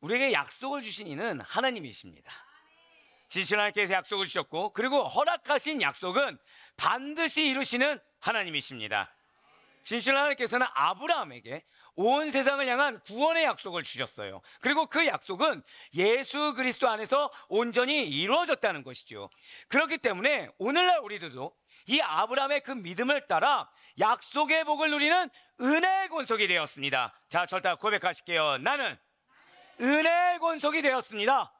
우리에게 약속을 주신 이는 하나님이십니다. 진실 하나님께서 약속을 주셨고, 그리고 허락하신 약속은 반드시 이루시는 하나님이십니다. 진실 하나님께서는 아브라함에게 온 세상을 향한 구원의 약속을 주셨어요. 그리고 그 약속은 예수 그리스도 안에서 온전히 이루어졌다는 것이죠. 그렇기 때문에 오늘날 우리들도 이 아브라함의 그 믿음을 따라 약속의 복을 누리는 은혜의 권속이 되었습니다. 자, 절대 고백하실게요. 나는 은혜의 권속이 되었습니다.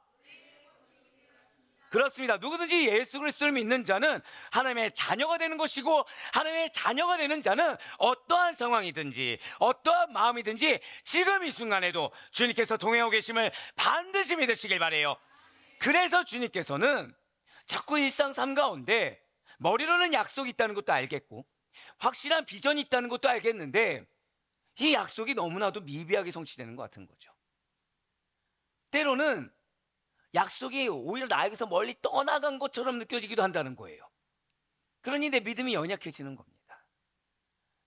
그렇습니다. 누구든지 예수 그리스도를 믿는 자는 하나님의 자녀가 되는 것이고, 하나님의 자녀가 되는 자는 어떠한 상황이든지 어떠한 마음이든지 지금 이 순간에도 주님께서 동행하고 계심을 반드시 믿으시길 바라요. 그래서 주님께서는 자꾸 일상 삶 가운데 머리로는 약속이 있다는 것도 알겠고 확실한 비전이 있다는 것도 알겠는데 이 약속이 너무나도 미비하게 성취되는 것 같은 거죠. 때로는 약속이 오히려 나에게서 멀리 떠나간 것처럼 느껴지기도 한다는 거예요. 그러니 내 믿음이 연약해지는 겁니다.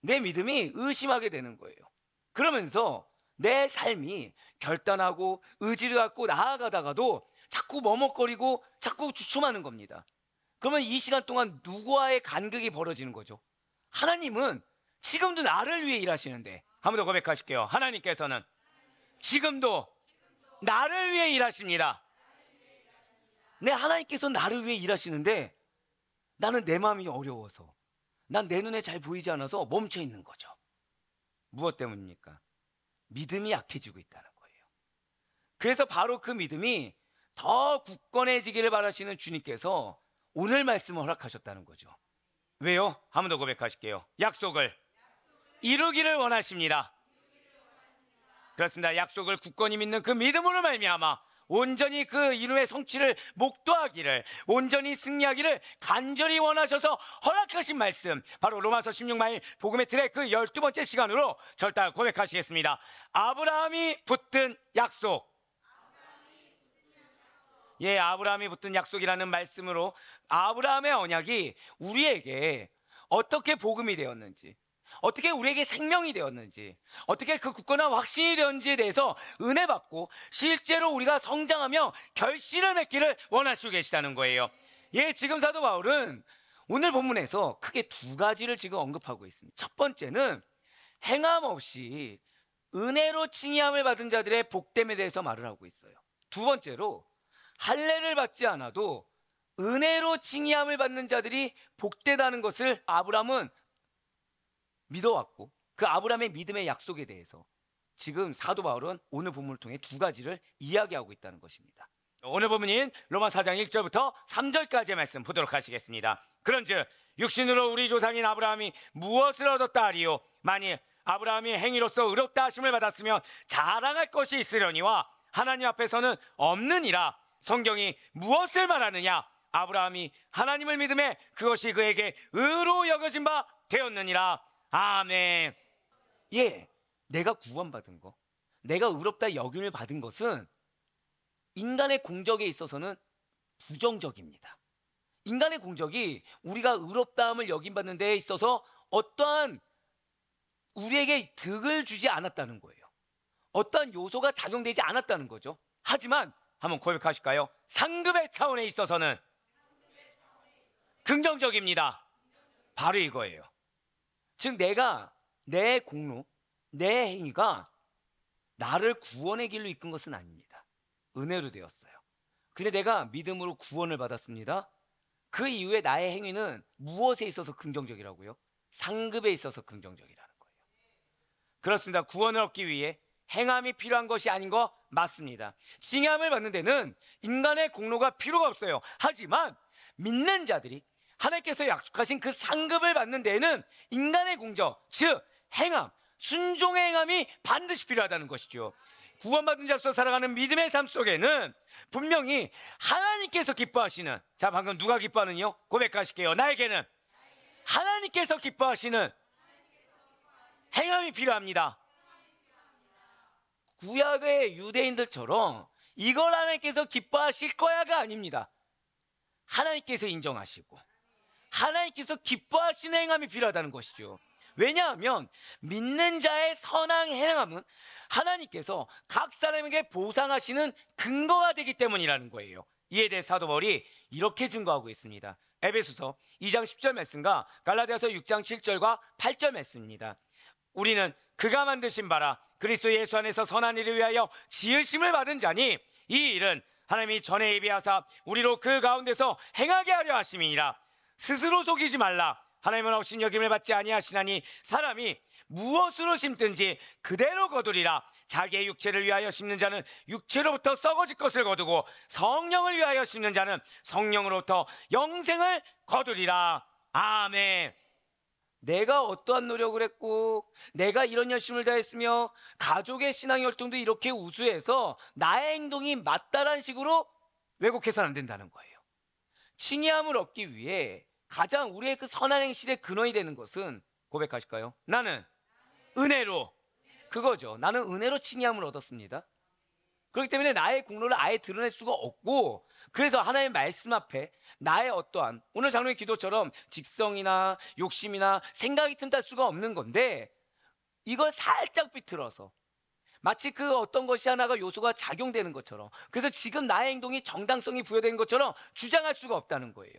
내 믿음이 의심하게 되는 거예요. 그러면서 내 삶이 결단하고 의지를 갖고 나아가다가도 자꾸 머뭇거리고 자꾸 주춤하는 겁니다. 그러면 이 시간 동안 누구와의 간극이 벌어지는 거죠? 하나님은 지금도 나를 위해 일하시는데, 한 번 더 고백하실게요. 하나님께서는 지금도 나를 위해 일하십니다. 네, 하나님께서 나를 위해 일하시는데 나는 내 마음이 어려워서, 난 내 눈에 잘 보이지 않아서 멈춰 있는 거죠. 무엇 때문입니까? 믿음이 약해지고 있다는 거예요. 그래서 바로 그 믿음이 더 굳건해지기를 바라시는 주님께서 오늘 말씀을 허락하셨다는 거죠. 왜요? 한 번 더 고백하실게요. 약속을 이루기를 원하십니다. 그렇습니다. 약속을 굳건히 믿는 그 믿음으로 말미암아 온전히 그 이름의 성취를 목도하기를, 온전히 승리하기를 간절히 원하셔서 허락하신 말씀, 바로 로마서 16장 복음의 틀의 그 12번째 시간으로 절대 고백하시겠습니다. 아브라함이 붙든 약속. 예, 아브라함이 붙든 약속이라는 말씀으로 아브라함의 언약이 우리에게 어떻게 복음이 되었는지, 어떻게 우리에게 생명이 되었는지, 어떻게 그 굳건한 확신이 되었는지에 대해서 은혜 받고 실제로 우리가 성장하며 결실을 맺기를 원하시고 계시다는 거예요. 예, 지금 사도 바울은 오늘 본문에서 크게 두 가지를 지금 언급하고 있습니다. 첫 번째는 행함 없이 은혜로 칭의함을 받은 자들의 복됨에 대해서 말을 하고 있어요. 두 번째로 할례를 받지 않아도 은혜로 칭의함을 받는 자들이 복되다는 것을 아브라함은 믿어왔고, 그 아브라함의 믿음의 약속에 대해서 지금 사도 바울은 오늘 본문을 통해 두 가지를 이야기하고 있다는 것입니다. 오늘 본문인 로마 4장 1절부터 3절까지의 말씀 보도록 하시겠습니다. 그런즉 육신으로 우리 조상인 아브라함이 무엇을 얻었다 하리요? 만일 아브라함이 행위로서 의롭다 하심을 받았으면 자랑할 것이 있으려니와 하나님 앞에서는 없느니라. 성경이 무엇을 말하느냐? 아브라함이 하나님을 믿음에 그것이 그에게 의로 여겨진 바 되었느니라. 아멘. 예, 내가 구원받은 거, 내가 의롭다 여김을 받은 것은 인간의 공적에 있어서는 부정적입니다. 인간의 공적이 우리가 의롭다함을 여김받는 데에 있어서 어떠한 우리에게 득을 주지 않았다는 거예요. 어떠한 요소가 작용되지 않았다는 거죠. 하지만 한번 고백하실까요? 상급의 차원에 있어서는 긍정적입니다. 바로 이거예요. 즉 내가, 내 공로, 내 행위가 나를 구원의 길로 이끈 것은 아닙니다. 은혜로 되었어요. 근데 내가 믿음으로 구원을 받았습니다. 그 이후에 나의 행위는 무엇에 있어서 긍정적이라고요? 상급에 있어서 긍정적이라는 거예요. 그렇습니다. 구원을 얻기 위해 행함이 필요한 것이 아닌 거 맞습니다. 칭함을 받는 데는 인간의 공로가 필요가 없어요. 하지만 믿는 자들이 하나님께서 약속하신 그 상급을 받는 데에는 인간의 공적, 즉 행함, 순종의 행함이 반드시 필요하다는 것이죠. 구원받은 자로서 살아가는 믿음의 삶 속에는 분명히 하나님께서 기뻐하시는, 자 방금 누가 기뻐하느냐? 고백하실게요. 나에게는 하나님께서 기뻐하시는 행함이 필요합니다. 구약의 유대인들처럼 이걸 하나님께서 기뻐하실 거야가 아닙니다. 하나님께서 인정하시고 하나님께서 기뻐하시는 행함이 필요하다는 것이죠. 왜냐하면 믿는 자의 선한 행함은 하나님께서 각 사람에게 보상하시는 근거가 되기 때문이라는 거예요. 이에 대해 사도 바울이 이렇게 증거하고 있습니다. 에베소서 2장 10절 말씀과 갈라디아서 6장 7절과 8절 말씀입니다. 우리는 그가 만드신 바라 그리스도 예수 안에서 선한 일을 위하여 지으심을 받은 자니 이 일은 하나님이 전에 예비하사 우리로 그 가운데서 행하게 하려 하심이니라. 스스로 속이지 말라. 하나님은 없인 여김을 받지 아니하시나니 사람이 무엇으로 심든지 그대로 거두리라. 자기의 육체를 위하여 심는 자는 육체로부터 썩어질 것을 거두고 성령을 위하여 심는 자는 성령으로부터 영생을 거두리라. 아멘. 내가 어떠한 노력을 했고 내가 이런 열심을 다했으며 가족의 신앙 활동도 이렇게 우수해서 나의 행동이 맞다라는 식으로 왜곡해서는 안 된다는 거예요. 칭의함을 얻기 위해 가장 우리의 그 선한 행실의 근원이 되는 것은 고백하실까요? 나는 은혜로, 그거죠. 나는 은혜로 칭의함을 얻었습니다. 그렇기 때문에 나의 공로를 아예 드러낼 수가 없고, 그래서 하나님의 말씀 앞에 나의 어떠한 오늘 장로의 기도처럼 직성이나 욕심이나 생각이 틈탈 수가 없는 건데, 이걸 살짝 비틀어서 마치 그 어떤 것이 하나가 요소가 작용되는 것처럼, 그래서 지금 나의 행동이 정당성이 부여된 것처럼 주장할 수가 없다는 거예요.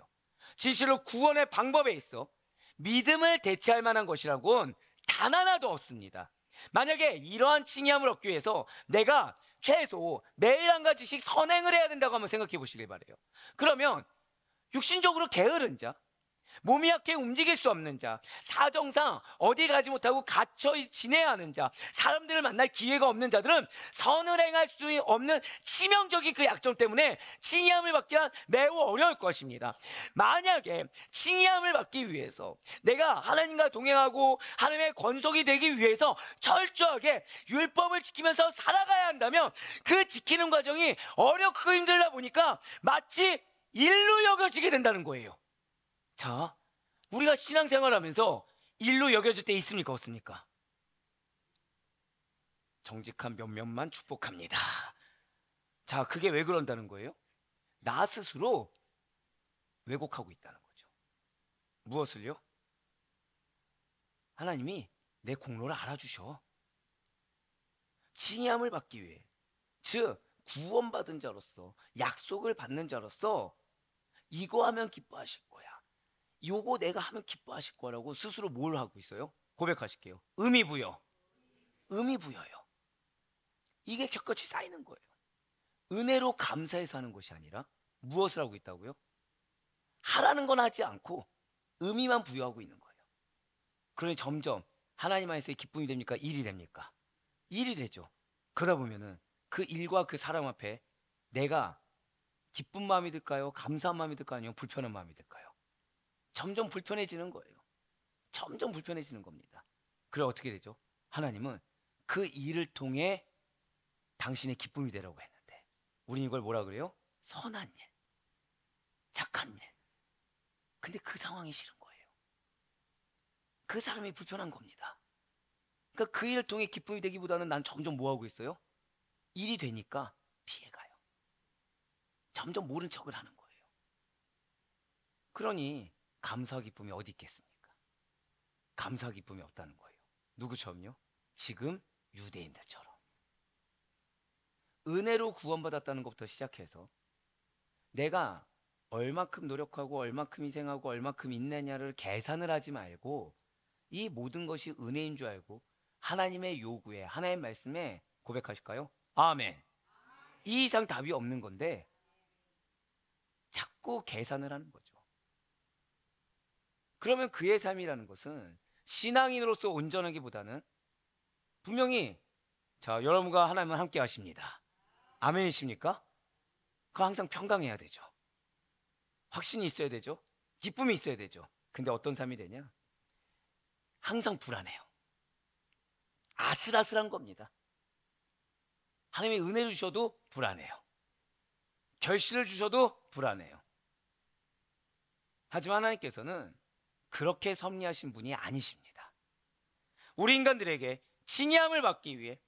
진실로 구원의 방법에 있어 믿음을 대체할 만한 것이라고는 단 하나도 없습니다. 만약에 이러한 칭의함을 얻기 위해서 내가 최소 매일 한 가지씩 선행을 해야 된다고 한번 생각해 보시길 바래요. 그러면 육신적으로 게으른 자, 몸이 약해 움직일 수 없는 자, 사정상 어디 가지 못하고 갇혀 지내야 하는 자, 사람들을 만날 기회가 없는 자들은 선을 행할 수 없는 치명적인 그 약점 때문에 칭의함을 받기란 매우 어려울 것입니다. 만약에 칭의함을 받기 위해서 내가 하나님과 동행하고 하나님의 권속이 되기 위해서 철저하게 율법을 지키면서 살아가야 한다면 그 지키는 과정이 어렵고 힘들다 보니까 마치 일로 여겨지게 된다는 거예요. 자, 우리가 신앙생활 하면서 일로 여겨질 때 있습니까? 없습니까? 정직한 몇몇만 축복합니다. 자, 그게 왜 그런다는 거예요? 나 스스로 왜곡하고 있다는 거죠. 무엇을요? 하나님이 내 공로를 알아주셔. 칭의함을 받기 위해, 즉 구원받은 자로서, 약속을 받는 자로서 이거 하면 기뻐하실 거야, 요거 내가 하면 기뻐하실 거라고 스스로 뭘 하고 있어요? 고백하실게요. 의미 부여. 의미 부여요. 이게 격같이 쌓이는 거예요. 은혜로 감사해서 하는 것이 아니라 무엇을 하고 있다고요? 하라는 건 하지 않고 의미만 부여하고 있는 거예요. 그러니 점점 하나님 안에서의 기쁨이 됩니까? 일이 됩니까? 일이 되죠. 그러다 보면은 그 일과 그 사람 앞에 내가 기쁜 마음이 들까요? 감사한 마음이 들까요? 아니면 불편한 마음이 들까요? 점점 불편해지는 거예요. 점점 불편해지는 겁니다. 그래 어떻게 되죠? 하나님은 그 일을 통해 당신의 기쁨이 되라고 했는데 우린 이걸 뭐라 그래요? 선한 일, 착한 일. 근데 그 상황이 싫은 거예요. 그 사람이 불편한 겁니다. 그러니까 그 일을 통해 기쁨이 되기보다는 난 점점 뭐 하고 있어요? 일이 되니까 피해가요. 점점 모른 척을 하는 거예요. 그러니 감사 기쁨이 어디 있겠습니까? 감사 기쁨이 없다는 거예요. 누구처럼요? 지금 유대인들처럼. 은혜로 구원받았다는 것부터 시작해서 내가 얼마큼 노력하고 얼마큼 희생하고 얼마큼 인내냐를 계산을 하지 말고 이 모든 것이 은혜인 줄 알고 하나님의 요구에, 하나님의 말씀에 고백하실까요? 아멘. 이 이상 답이 없는 건데 자꾸 계산을 하는 거죠. 그러면 그의 삶이라는 것은 신앙인으로서 온전하기보다는 분명히, 자, 여러분과 하나님은 함께 하십니다. 아멘이십니까? 그거 항상 평강해야 되죠. 확신이 있어야 되죠. 기쁨이 있어야 되죠. 근데 어떤 삶이 되냐? 항상 불안해요. 아슬아슬한 겁니다. 하나님이 은혜를 주셔도 불안해요. 결실을 주셔도 불안해요. 하지만 하나님께서는 그렇게 섭리하신 분이 아니십니다. 우리 인간들에게 칭의함을 받기 위해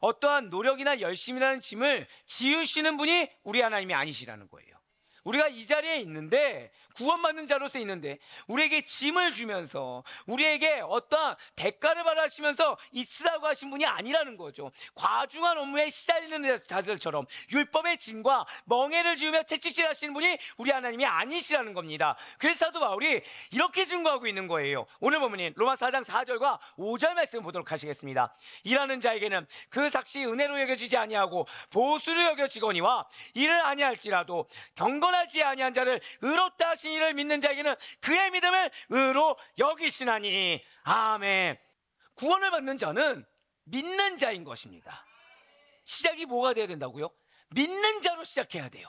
어떠한 노력이나 열심이라는 짐을 지으시는 분이 우리 하나님이 아니시라는 거예요. 우리가 이 자리에 있는데, 구원받는 자로서 있는데 우리에게 짐을 주면서 우리에게 어떠한 대가를 받아시면서 있으라고 하신 분이 아니라는 거죠. 과중한 업무에 시달리는 자들처럼 율법의 짐과 멍에를 지으며 채찍질 하시는 분이 우리 하나님이 아니시라는 겁니다. 그래서 사도 바울이 이렇게 증거하고 있는 거예요. 오늘 보면 로마서 4장 4절과 5절 말씀 보도록 하시겠습니다. 일하는 자에게는 그 삭시 은혜로 여겨지지 아니하고 보수로 여겨지거니와 이를 아니할지라도 경건하지 아니한 자를 의롭다 하신 이를 믿는 자에게는 그의 믿음을 의로 여기시나니. 아멘. 구원을 받는 자는 믿는 자인 것입니다. 시작이 뭐가 돼야 된다고요? 믿는 자로 시작해야 돼요.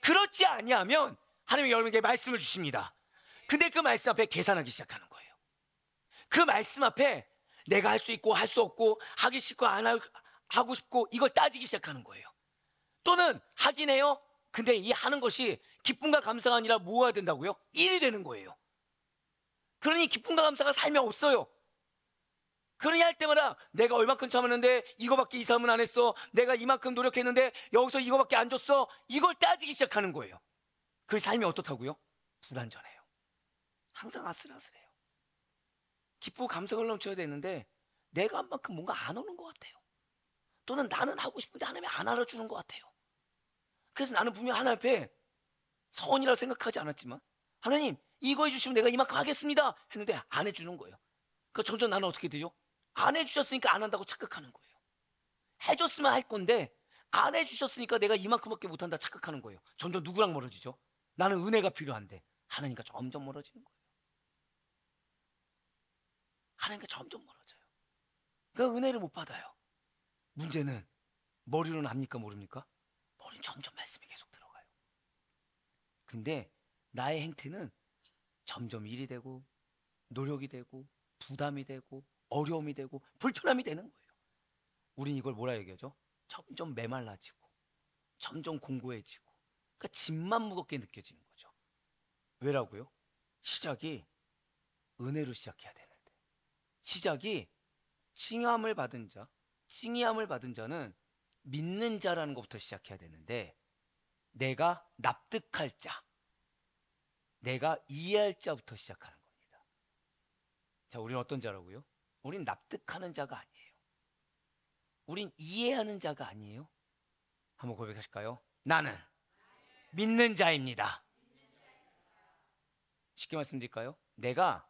그렇지 아니하면 하나님이 여러분에게 말씀을 주십니다. 근데 그 말씀 앞에 계산하기 시작하는 거예요. 그 말씀 앞에 내가 할 수 있고 할 수 없고 하기 싫고 안 하고 싶고 이걸 따지기 시작하는 거예요. 또는 하긴 해요. 근데 이 하는 것이 기쁨과 감사가 아니라 뭐가 된다고요? 일이 되는 거예요. 그러니 기쁨과 감사가 삶에 없어요. 그러니 할 때마다 내가 얼마큼 참았는데 이거밖에 이 사람은 안 했어. 내가 이만큼 노력했는데 여기서 이거밖에 안 줬어. 이걸 따지기 시작하는 거예요. 그 삶이 어떻다고요? 불완전해요. 항상 아슬아슬해요. 기쁘고 감사가 넘쳐야 되는데 내가 한 만큼 뭔가 안 오는 것 같아요. 또는 나는 하고 싶은데 하나님이 안 알아주는 것 같아요. 그래서 나는 분명 하나님 앞에 서원이라고 생각하지 않았지만 하나님 이거 해주시면 내가 이만큼 하겠습니다 했는데 안 해주는 거예요. 그러니까 점점 나는 어떻게 되죠? 안 해주셨으니까 안 한다고 착각하는 거예요. 해줬으면 할 건데 안 해주셨으니까 내가 이만큼밖에 못한다 착각하는 거예요. 점점 누구랑 멀어지죠? 나는 은혜가 필요한데 하나님과 점점 멀어지는 거예요. 하나님과 점점 멀어져요. 그러니까 은혜를 못 받아요. 문제는 머리로는 압니까 모릅니까? 머리는 점점 말씀이 계속 들어가요. 근데 나의 행태는 점점 일이 되고 노력이 되고 부담이 되고 어려움이 되고 불편함이 되는 거예요. 우린 이걸 뭐라 얘기하죠? 점점 메말라지고 점점 공고해지고, 그러니까 짐만 무겁게 느껴지는 거죠. 왜라고요? 시작이 은혜로 시작해야 되는데, 시작이 칭함을 받은 자, 칭의함을 받은 자는 믿는 자라는 것부터 시작해야 되는데, 내가 납득할 자, 내가 이해할 자부터 시작하는 겁니다. 자, 우리는 어떤 자라고요? 우린 납득하는 자가 아니에요. 우린 이해하는 자가 아니에요. 한번 고백하실까요? 나는 믿는 자입니다. 쉽게 말씀드릴까요? 내가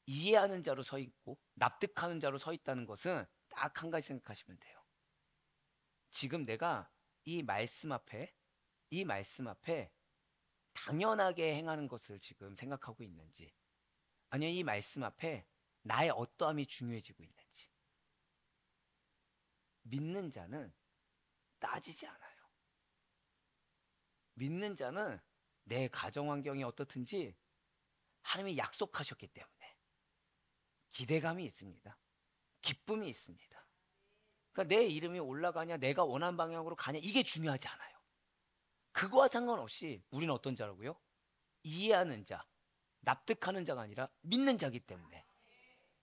이해하는 자로 서 있고 납득하는 자로 서 있다는 것은 딱 한 가지 생각하시면 돼요. 지금 내가 이 말씀 앞에 당연하게 행하는 것을 지금 생각하고 있는지, 아니면 이 말씀 앞에 나의 어떠함이 중요해지고 있는지. 믿는 자는 따지지 않아요. 믿는 자는 내 가정 환경이 어떻든지 하나님이 약속하셨기 때문에 기대감이 있습니다. 기쁨이 있습니다. 그러니까 내 이름이 올라가냐, 내가 원하는 방향으로 가냐, 이게 중요하지 않아요. 그거와 상관없이 우리는 어떤 자라고요? 이해하는 자, 납득하는 자가 아니라 믿는 자이기 때문에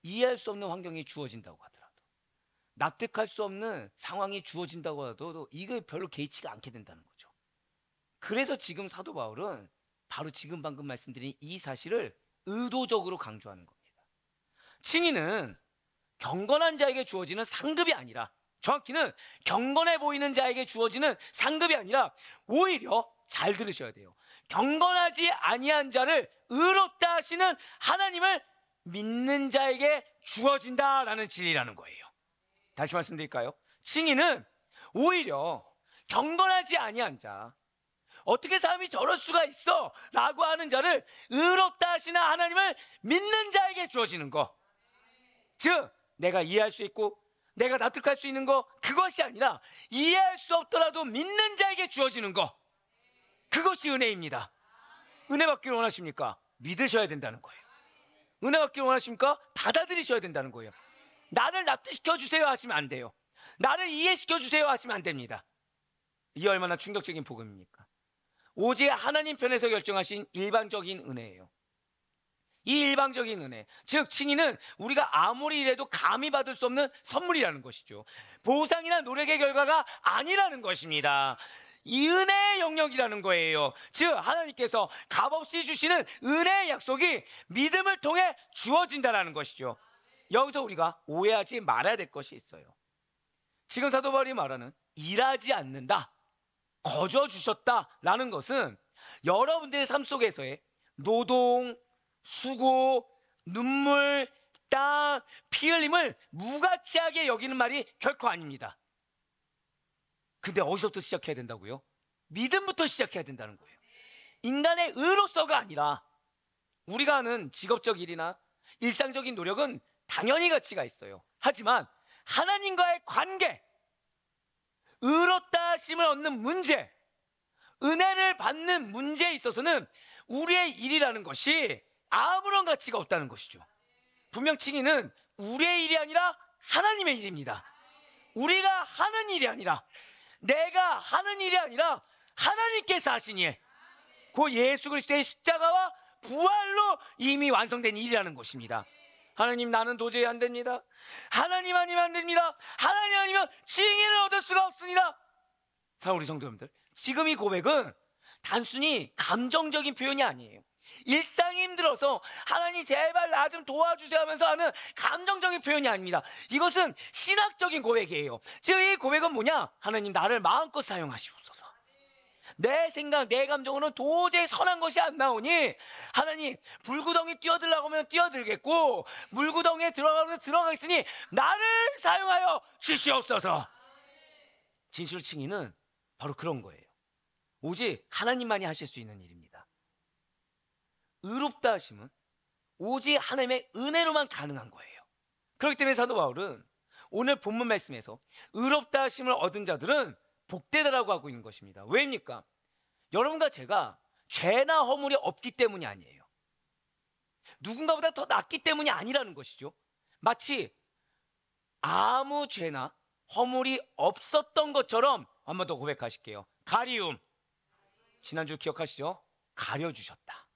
이해할 수 없는 환경이 주어진다고 하더라도, 납득할 수 없는 상황이 주어진다고 하더라도 이거 별로 개의치가 않게 된다는 거죠. 그래서 지금 사도 바울은 바로 지금 방금 말씀드린 이 사실을 의도적으로 강조하는 겁니다. 칭의는 경건한 자에게 주어지는 상급이 아니라, 정확히는 경건해 보이는 자에게 주어지는 상급이 아니라, 오히려 잘 들으셔야 돼요. 경건하지 아니한 자를 의롭다 하시는 하나님을 믿는 자에게 주어진다라는 진리라는 거예요. 다시 말씀드릴까요? 칭의는 오히려 경건하지 아니한 자, 어떻게 사람이 저럴 수가 있어? 라고 하는 자를 의롭다 하시는 하나님을 믿는 자에게 주어지는 거. 즉, 내가 이해할 수 있고 내가 납득할 수 있는 거, 그것이 아니라 이해할 수 없더라도 믿는 자에게 주어지는 거, 그것이 은혜입니다. 은혜 받기를 원하십니까? 믿으셔야 된다는 거예요. 은혜 받기를 원하십니까? 받아들이셔야 된다는 거예요. 나를 납득시켜 주세요 하시면 안 돼요. 나를 이해시켜 주세요 하시면 안 됩니다. 이게 얼마나 충격적인 복음입니까? 오직 하나님 편에서 결정하신 일방적인 은혜예요. 이 일방적인 은혜, 즉 칭의는 우리가 아무리 이래도 감히 받을 수 없는 선물이라는 것이죠. 보상이나 노력의 결과가 아니라는 것입니다. 이 은혜의 영역이라는 거예요. 즉 하나님께서 값없이 주시는 은혜의 약속이 믿음을 통해 주어진다는 것이죠. 여기서 우리가 오해하지 말아야 될 것이 있어요. 지금 사도 바울이 말하는 일하지 않는다, 거저 주셨다라는 것은 여러분들의 삶 속에서의 노동, 수고, 눈물, 땀, 피 흘림을 무가치하게 여기는 말이 결코 아닙니다. 근데 어디서부터 시작해야 된다고요? 믿음부터 시작해야 된다는 거예요. 인간의 의로서가 아니라 우리가 하는 직업적 일이나 일상적인 노력은 당연히 가치가 있어요. 하지만 하나님과의 관계, 의롭다 하심을 얻는 문제, 은혜를 받는 문제에 있어서는 우리의 일이라는 것이 아무런 가치가 없다는 것이죠. 분명 칭의는 우리의 일이 아니라 하나님의 일입니다. 우리가 하는 일이 아니라, 내가 하는 일이 아니라 하나님께서 하신 일, 그 예수 그리스도의 십자가와 부활로 이미 완성된 일이라는 것입니다. 하나님, 나는 도저히 안 됩니다. 하나님 아니면 안 됩니다. 하나님 아니면 칭의를 얻을 수가 없습니다. 사랑하는 우리 성도님들, 지금 이 고백은 단순히 감정적인 표현이 아니에요. 일상이 힘들어서 하나님 제발 나 좀 도와주세요 하면서 하는 감정적인 표현이 아닙니다. 이것은 신학적인 고백이에요. 즉 이 고백은 뭐냐? 하나님, 나를 마음껏 사용하시옵소서. 내 생각, 내 감정으로는 도저히 선한 것이 안 나오니 하나님, 불구덩이 뛰어들라고 하면 뛰어들겠고 물구덩이에 들어가면 들어가겠으니 나를 사용하여 주시옵소서. 진실 칭의는 바로 그런 거예요. 오직 하나님만이 하실 수 있는 일입니다. 의롭다 하심은 오직 하나님의 은혜로만 가능한 거예요. 그렇기 때문에 사도 바울은 오늘 본문 말씀에서 의롭다 하심을 얻은 자들은 복되다라고 하고 있는 것입니다. 왜입니까? 여러분과 제가 죄나 허물이 없기 때문이 아니에요. 누군가보다 더 낫기 때문이 아니라는 것이죠. 마치 아무 죄나 허물이 없었던 것처럼 한 번 더 고백하실게요. 가리움, 지난주 기억하시죠? 가려주셨다.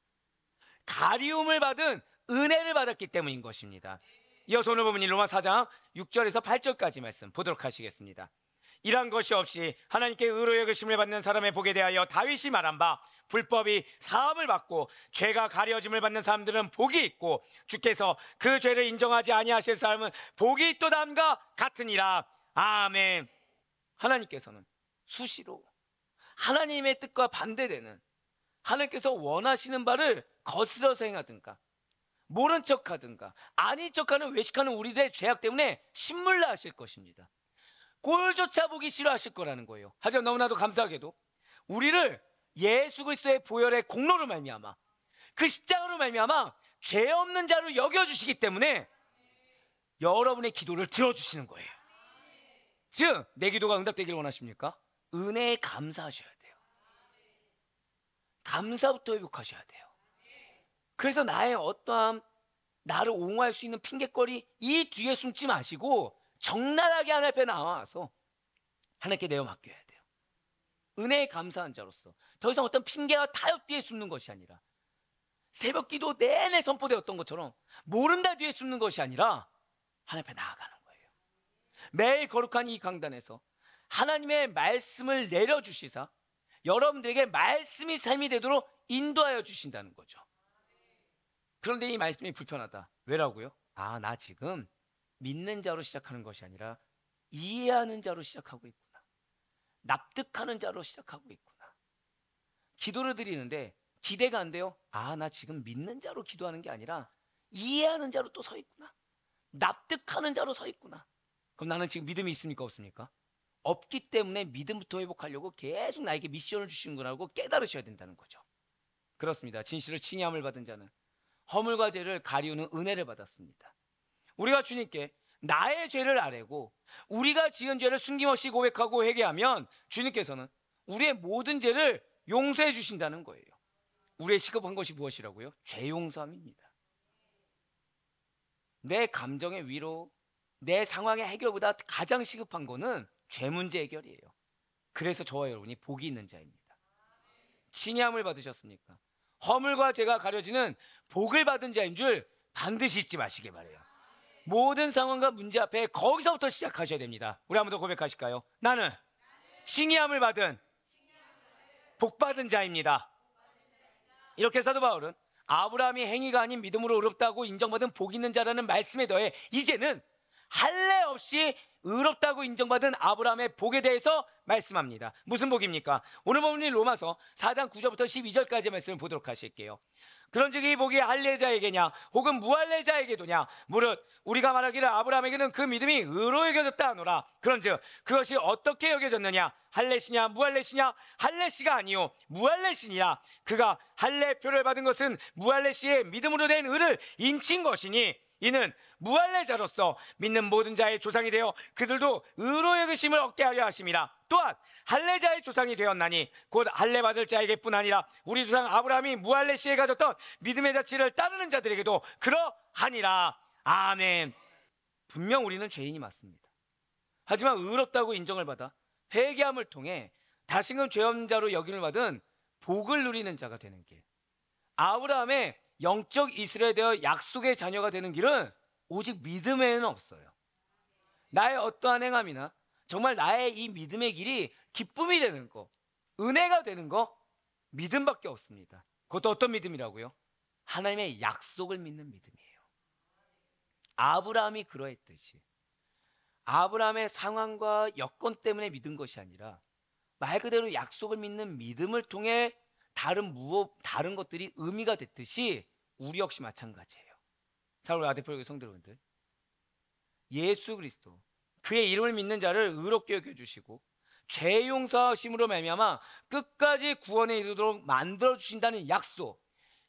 가리움을 받은 은혜를 받았기 때문인 것입니다. 이어서 오늘 보면 로마 4장 6절에서 8절까지 말씀 보도록 하시겠습니다. 이러한 것이 없이 하나님께 의로 여기심을 받는 사람의 복에 대하여 다윗이 말한 바, 불법이 사함을 받고 죄가 가려짐을 받는 사람들은 복이 있고 주께서 그 죄를 인정하지 아니하실 사람은 복이 있도다 함과 같으니라. 아멘. 하나님께서는 수시로 하나님의 뜻과 반대되는, 하나님께서 원하시는 바를 거스려서 행하든가 모른 척하든가 아닌 척하는 외식하는 우리들의 죄악 때문에 신물나 하실 것입니다. 꼴조차 보기 싫어하실 거라는 거예요. 하지만 너무나도 감사하게도 우리를 예수 그리스도의 보혈의 공로로 말미암아, 그 십자가로 말미암아 죄 없는 자로 여겨주시기 때문에 여러분의 기도를 들어주시는 거예요. 즉 내 기도가 응답되기를 원하십니까? 은혜에 감사하셔야 돼요. 감사부터 회복하셔야 돼요. 그래서 나의 어떠한 나를 옹호할 수 있는 핑계거리 이 뒤에 숨지 마시고 적나라하게 하나님 앞에 나와서 하나님께 내어 맡겨야 돼요. 은혜에 감사한 자로서 더 이상 어떤 핑계와 타협 뒤에 숨는 것이 아니라, 새벽 기도 내내 선포되었던 것처럼 모른다 뒤에 숨는 것이 아니라 하나님 앞에 나아가는 거예요. 매일 거룩한 이 강단에서 하나님의 말씀을 내려주시사 여러분들에게 말씀이 삶이 되도록 인도하여 주신다는 거죠. 그런데 이 말씀이 불편하다. 왜라고요? 나 지금 믿는 자로 시작하는 것이 아니라 이해하는 자로 시작하고 있구나, 납득하는 자로 시작하고 있구나. 기도를 드리는데 기대가 안 돼요. 나 지금 믿는 자로 기도하는 게 아니라 이해하는 자로 또 서 있구나, 납득하는 자로 서 있구나. 그럼 나는 지금 믿음이 있습니까 없습니까? 없기 때문에 믿음부터 회복하려고 계속 나에게 미션을 주시는구나라고 깨달으셔야 된다는 거죠. 그렇습니다. 진실을 칭의함을 받은 자는 허물과 죄를 가리우는 은혜를 받았습니다. 우리가 주님께 나의 죄를 아뢰고 우리가 지은 죄를 숨김없이 고백하고 회개하면 주님께서는 우리의 모든 죄를 용서해 주신다는 거예요. 우리의 시급한 것이 무엇이라고요? 죄 용서함입니다. 내 감정의 위로, 내 상황의 해결보다 가장 시급한 거는 죄 문제 해결이에요. 그래서 저와 여러분이 복이 있는 자입니다. 칭의함을 받으셨습니까? 허물과 죄가 가려지는 복을 받은 자인 줄 반드시 잊지 마시기 바라요. 모든 상황과 문제 앞에 거기서부터 시작하셔야 됩니다. 우리 한번 더 고백하실까요? 나는 칭의함을 받은 복받은 자입니다. 이렇게 사도 바울은 아브라함이 행위가 아닌 믿음으로 의롭다고 인정받은 복 있는 자라는 말씀에 더해 이제는 할례 없이 의롭다고 인정받은 아브라함의 복에 대해서 말씀합니다. 무슨 복입니까? 오늘 본문인 로마서 4장 9절부터 12절까지 말씀을 보도록 하실게요. 그런즉 이 복이 할례자에게냐 혹은 무할례자에게도냐 무릇 우리가 말하기를 아브라함에게는 그 믿음이 의로 여겨졌다 하노라. 그런즉 그것이 어떻게 여겨졌느냐 할례시냐 무할례시냐 할례시가 아니요 무할례시니라. 그가 할례표를 받은 것은 무할례시의 믿음으로 된 의를 인친 것이니 이는 무할례자로서 믿는 모든 자의 조상이 되어 그들도 의로 여기심을 얻게 하려 하심이라. 또한 할례자의 조상이 되었나니 곧 할례 받을 자에게뿐 아니라 우리 조상 아브라함이 무할례시에 가졌던 믿음의 자치를 따르는 자들에게도 그러하니라. 아멘. 분명 우리는 죄인이 맞습니다. 하지만 의롭다고 인정을 받아 회개함을 통해 다시금 죄 없는 자로 여김을 받은 복을 누리는 자가 되는 길, 아브라함의 영적 이스라엘에 되어 약속의 자녀가 되는 길은 오직 믿음 외에는 없어요. 나의 어떠한 행함이나 정말 나의 이 믿음의 길이 기쁨이 되는 거, 은혜가 되는 거 믿음밖에 없습니다. 그것도 어떤 믿음이라고요? 하나님의 약속을 믿는 믿음이에요. 아브라함이 그러했듯이 아브라함의 상황과 여건 때문에 믿은 것이 아니라 말 그대로 약속을 믿는 믿음을 통해 다른 것들이 의미가 됐듯이 우리 역시 마찬가지예요. 사랑하는 아데포교회 성도 여러분들, 예수 그리스도 그의 이름을 믿는 자를 의롭게 여겨주시고 죄 용서하심으로 말미암아 끝까지 구원에 이르도록 만들어주신다는 약속,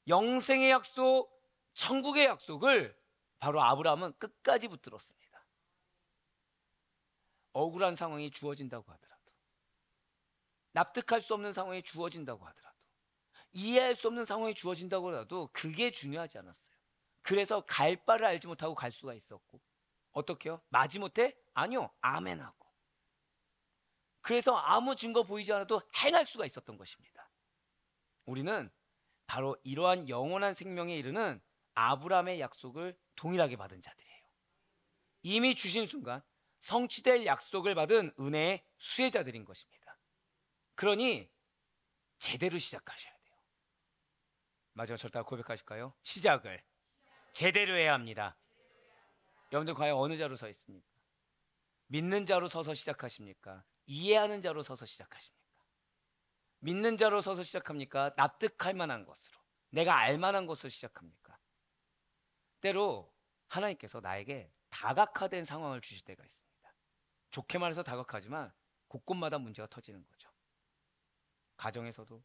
영생의 약속, 천국의 약속을 바로 아브라함은 끝까지 붙들었습니다. 억울한 상황이 주어진다고 하더라도, 납득할 수 없는 상황이 주어진다고 하더라도, 이해할 수 없는 상황이 주어진다고 하더라도 그게 중요하지 않았어요. 그래서 갈 바를 알지 못하고 갈 수가 있었고, 어떻게요? 마지못해? 아니요, 아멘하고. 그래서 아무 증거 보이지 않아도 행할 수가 있었던 것입니다. 우리는 바로 이러한 영원한 생명에 이르는 아브라함의 약속을 동일하게 받은 자들이에요. 이미 주신 순간 성취될 약속을 받은 은혜의 수혜자들인 것입니다. 그러니 제대로 시작하셔야 돼요. 마지막 절대 고백하실까요? 시작을 제대로 해야 합니다. 여러분들 과연 어느 자로 서 있습니까? 믿는 자로 서서 시작하십니까? 이해하는 자로 서서 시작하십니까? 믿는 자로 서서 시작합니까? 납득할 만한 것으로, 내가 알 만한 것으로 시작합니까? 때로 하나님께서 나에게 다각화된 상황을 주실 때가 있습니다. 좋게 말해서 다각화지만 곳곳마다 문제가 터지는 거죠. 가정에서도,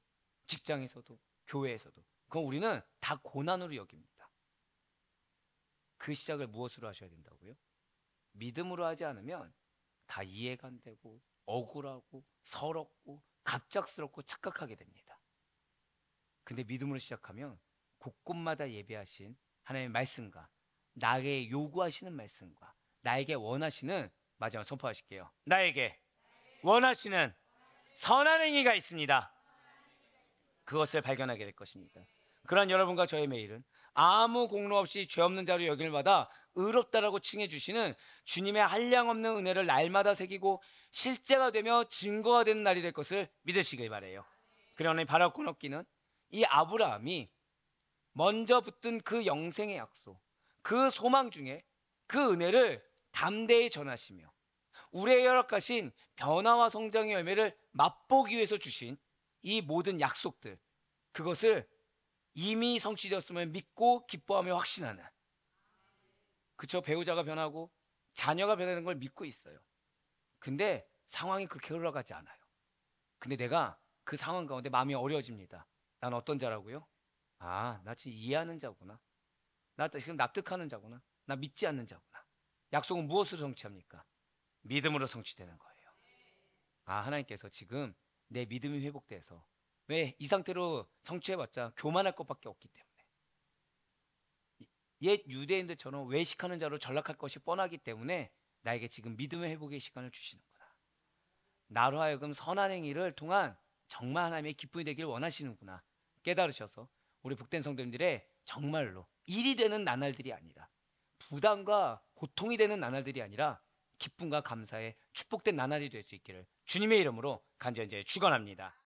직장에서도, 교회에서도. 그건 우리는 다 고난으로 여깁니다. 그 시작을 무엇으로 하셔야 된다고요? 믿음으로 하지 않으면 다 이해가 안 되고 억울하고 서럽고 갑작스럽고 착각하게 됩니다. 근데 믿음으로 시작하면 곳곳마다 예배하신 하나님의 말씀과 나에게 요구하시는 말씀과 나에게 원하시는, 마지막 선포하실게요, 나에게 원하시는 선한 행위가 있습니다. 그것을 발견하게 될 것입니다. 그런 여러분과 저의 매일은 아무 공로 없이 죄 없는 자로 여김을 받아 의롭다라고 칭해 주시는 주님의 한량없는 은혜를 날마다 새기고 실제가 되며 증거가 되는 날이 될 것을 믿으시길 바라요. 그러니 바라고 얻기는 이 아브라함이 먼저 붙든 그 영생의 약속, 그 소망 중에 그 은혜를 담대히 전하시며 우리의 허락하신 변화와 성장의 열매를 맛보기 위해서 주신 이 모든 약속들, 그것을 이미 성취되었음을 믿고 기뻐하며 확신하는, 그쵸? 배우자가 변하고 자녀가 변하는 걸 믿고 있어요. 근데 상황이 그렇게 흘러가지 않아요. 근데 내가 그 상황 가운데 마음이 어려워집니다. 난 어떤 자라고요? 아, 나 지금 이해하는 자구나. 나 지금 납득하는 자구나. 나 믿지 않는 자구나. 약속은 무엇으로 성취합니까? 믿음으로 성취되는 거예요. 아, 하나님께서 지금 내 믿음이 회복돼서, 왜? 이 상태로 성취해봤자 교만할 것밖에 없기 때문에, 옛 유대인들처럼 외식하는 자로 전락할 것이 뻔하기 때문에 나에게 지금 믿음의 회복의 시간을 주시는구나. 나로 하여금 선한 행위를 통한 정말 하나님의 기쁨이 되길 원하시는구나 깨달으셔서 우리 복된 성도님들의 정말로 일이 되는 나날들이 아니라, 부담과 고통이 되는 나날들이 아니라 기쁨과 감사의 축복된 나날이 될 수 있기를 주님의 이름으로 간절히 축원합니다.